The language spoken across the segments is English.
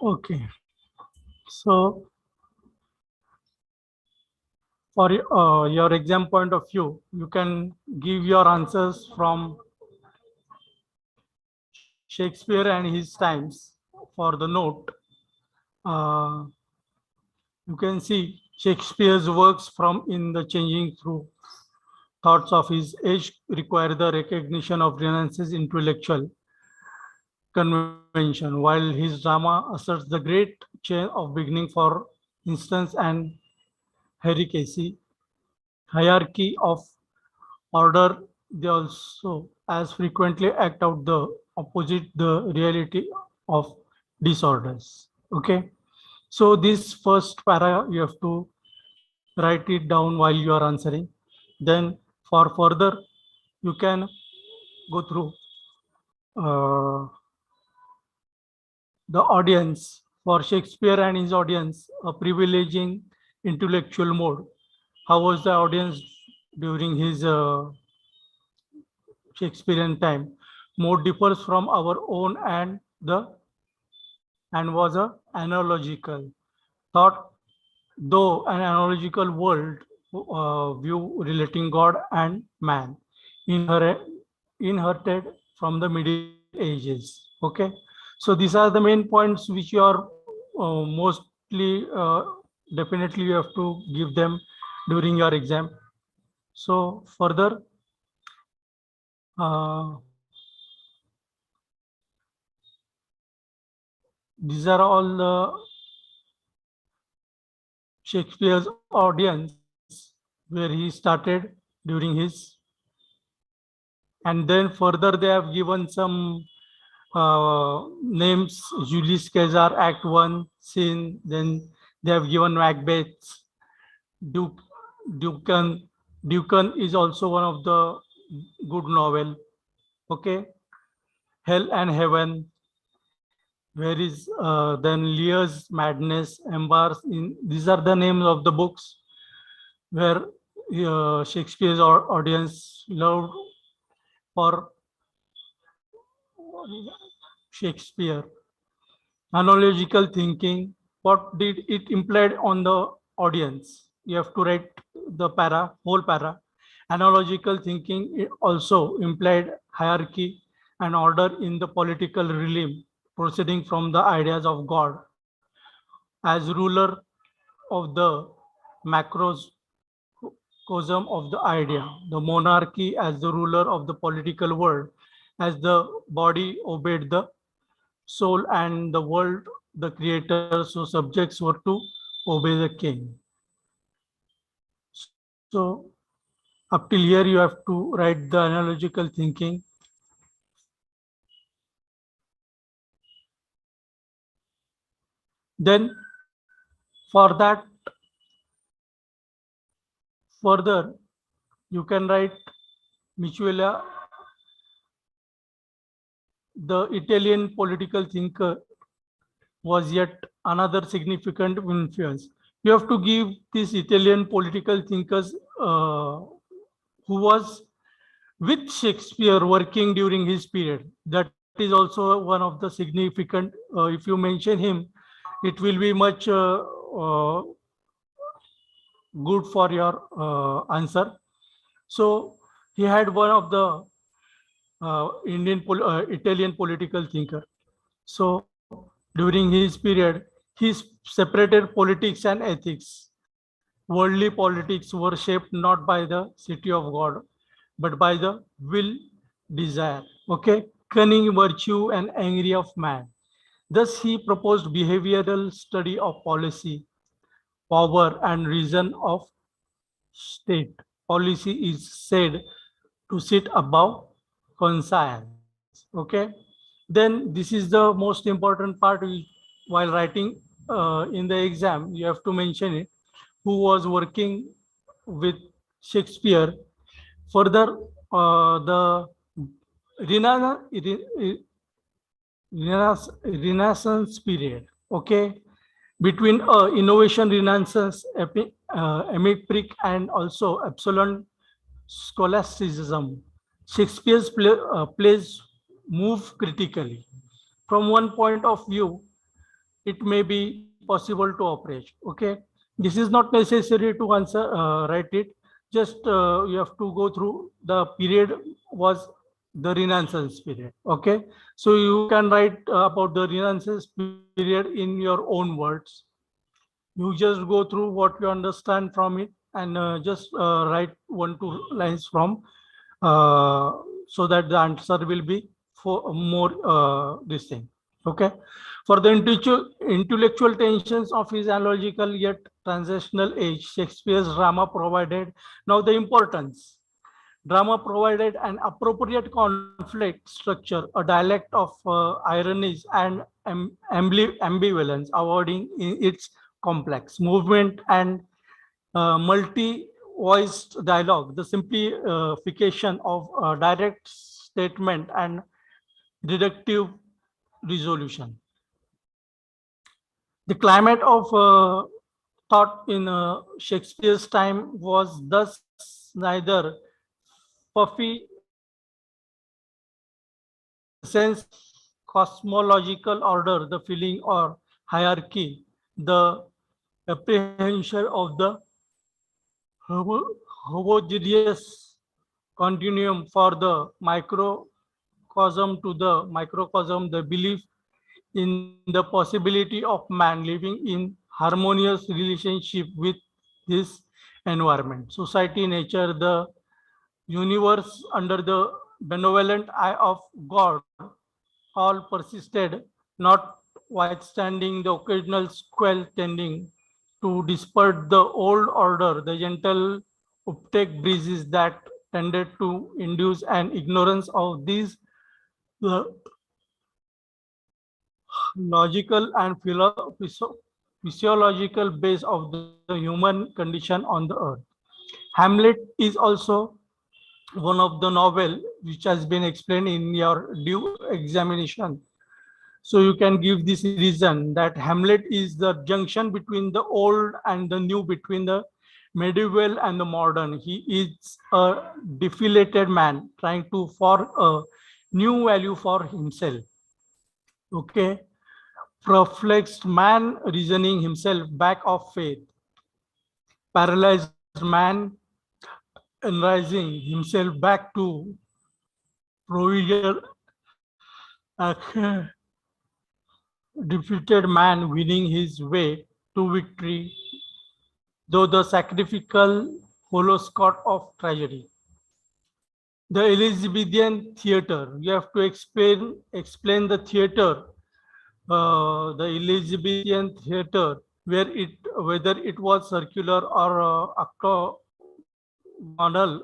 Okay. So for your exam point of view, you can give your answers from Shakespeare and his times for the note. Uh, you can see Shakespeare's works from in the changing through thoughts of his age require the recognition of Renaissance's intellectual convention, while his drama asserts the great chain of beginning, for instance, and hierarchy of order. They also as frequently act out the opposite the reality of disorders. Okay, so this first para you have to write it down while you are answering. Then for further you can go through the audience. For Shakespeare and his audience, a privileging intellectual mode. How was the audience during his Shakespearean time? Mode differs from our own and was a analogical thought, though an analogical world view relating God and man, inherited from the Middle Ages. Okay, so these are the main points which you are mostly definitely you have to give them during your exam. So further, uh, these are all the Shakespeare's audience where he started during his, and then further they have given some names: Julius Caesar, Act One, Scene. Then they have given Macbeth, Duke, Ducan. Ducan is also one of the good novel. Okay, Hell and Heaven. Where is then Lear's Madness, Embarks in. These are the names of the books where Shakespeare's audience loved for Shakespeare. Analogical thinking. What did it imply on the audience? You have to write the whole para. Analogical thinking also implied hierarchy and order in the political realm, proceeding from the ideas of God as ruler of the macrocosm of the idea, the monarchy as the ruler of the political world, as the body obeyed the soul and the world, the creator, so subjects were to obey the king. So up till here you have to write the analogical thinking. Then for that further you can write Michuela, the Italian political thinker, was yet another significant influence. You have to give these Italian political thinkers who was with Shakespeare working during his period. That is also one of the significant. If you mention him, it will be much good for your answer. So he had one of the Italian political thinker. So during his period, he separated politics and ethics. Worldly politics were shaped not by the city of God, but by the will, desire, okay, cunning, virtue, and angry of man. Thus, he proposed behavioral study of policy, power, and reason of state. Policy is said to sit above conscience. Okay, then this is the most important part. While writing in the exam, you have to mention it. Who was working with Shakespeare? Further, the Rena- Re- Renaissance period. Okay, between innovation Renaissance, empiric, and also absolute scholasticism, Shakespeare's plays move critically. From one point of view, it may be possible to operate. Okay, this is not necessary to answer, write it. Just you have to go through the period was the Renaissance period. Okay, so you can write about the Renaissance period in your own words. You just go through what you understand from it, and just write 1 2 lines from, uh, so that the answer will be for more this thing. Okay, for the intellectual tensions of his analogical yet transitional age, Shakespeare's drama provided, now the importance, drama provided an appropriate conflict structure, a dialect of ironies and ambivalence, avoiding its complex movement and multi-voiced dialogue, the simplification of direct statement and deductive resolution. The climate of thought in Shakespeare's time was thus neither puffy sense cosmological order, the feeling or hierarchy, the apprehension of the homogeneous continuum for the microcosm to the microcosm, the belief in the possibility of man living in harmonious relationship with his environment, society, nature, the universe under the benevolent eye of God, all persisted, notwithstanding the occasional squall tending to disperse the old order, the gentle uptake breezes that tended to induce an ignorance of these uh, logical and physiological base of the human condition on the earth. Hamlet is also one of the novel which has been explained in your due examination. So you can give this reason that Hamlet is the junction between the old and the new, between the medieval and the modern. He is a deflated man trying to form a new value for himself. Okay, perplexed man reasoning himself back of faith, paralyzed man enrising himself back to provision, a defeated man winning his way to victory, though the sacrificial holocaust of tragedy. The Elizabethan theater, you have to explain the theater, the Elizabethan theater, whether it was circular or octagonal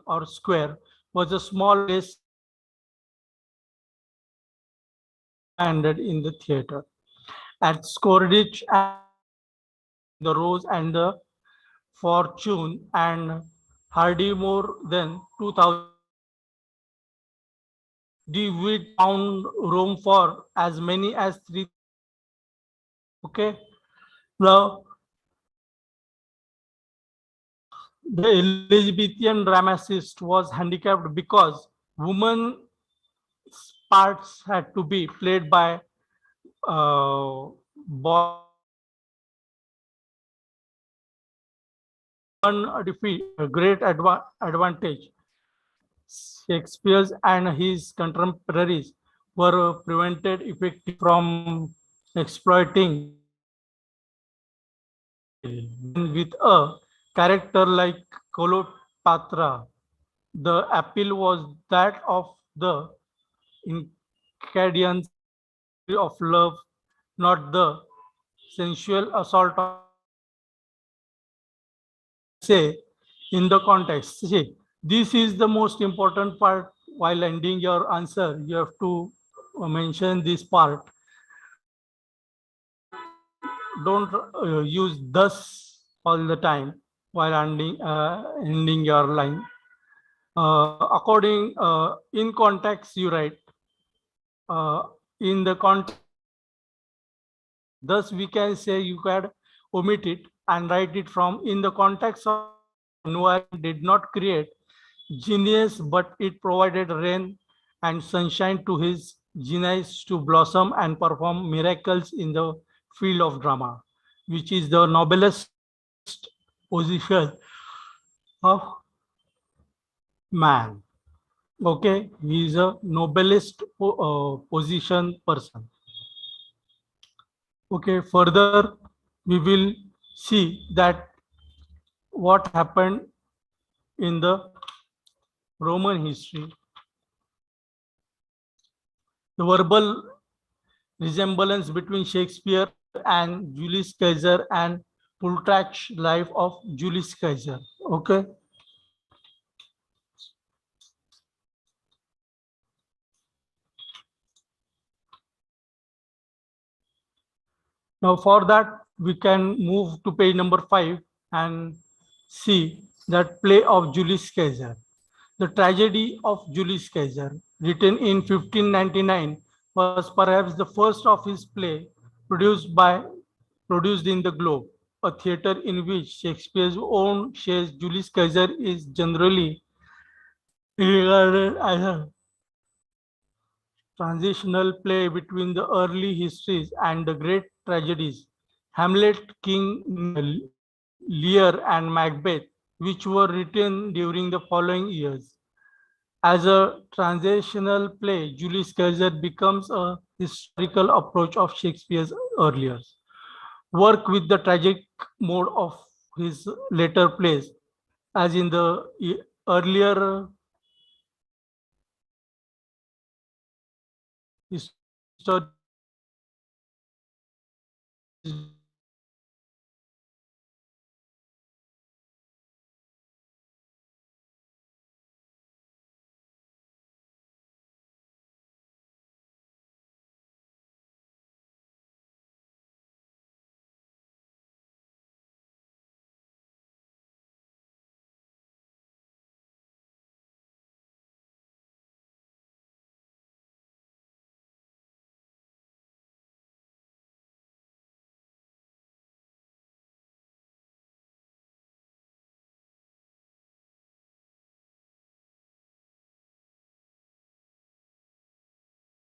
or square, was a small place ended in the theater. At Shoreditch and the Rose and the Fortune and hardly more than 2000. The wheat found room for as many as 3. Okay. Now, the Elizabethan dramatist was handicapped because women's parts had to be played by boys. One defeat, a great advantage. Shakespeare and his contemporaries were prevented effectively from exploiting with a character like Cleopatra. The appeal was that of the incandescence of love, not the sensual assault of say in the context. See, this is the most important part. While ending your answer, you have to mention this part. Don't use thus all the time while ending your line. According in context, you write in the context. Thus, we can say you can omit it and write it from in the context of environment did not create genius, but it provided rain and sunshine to his genius to blossom and perform miracles in the field of drama, which is the noblest position of man. Okay, he is a noblest position person. Okay, further we will see that what happened in the Roman history. The verbal resemblance between Shakespeare and Julius Caesar and Plutarch's life of Julius Caesar. Okay. Now for that, we can move to page number 5 and see that play of Julius Caesar. The tragedy of Julius Caesar, written in 1599, was perhaps the first of his play produced in the Globe, a theatre in which Shakespeare's own Shakespeare's Julius Caesar is generally regarded as a transitional play between the early histories and the great tragedies, Hamlet, King Lear, and Macbeth, which were written during the following years. As a transitional play, Julius Caesar becomes a historical approach of Shakespeare's earlier work with the tragic mode of his later plays, as in the earlier historical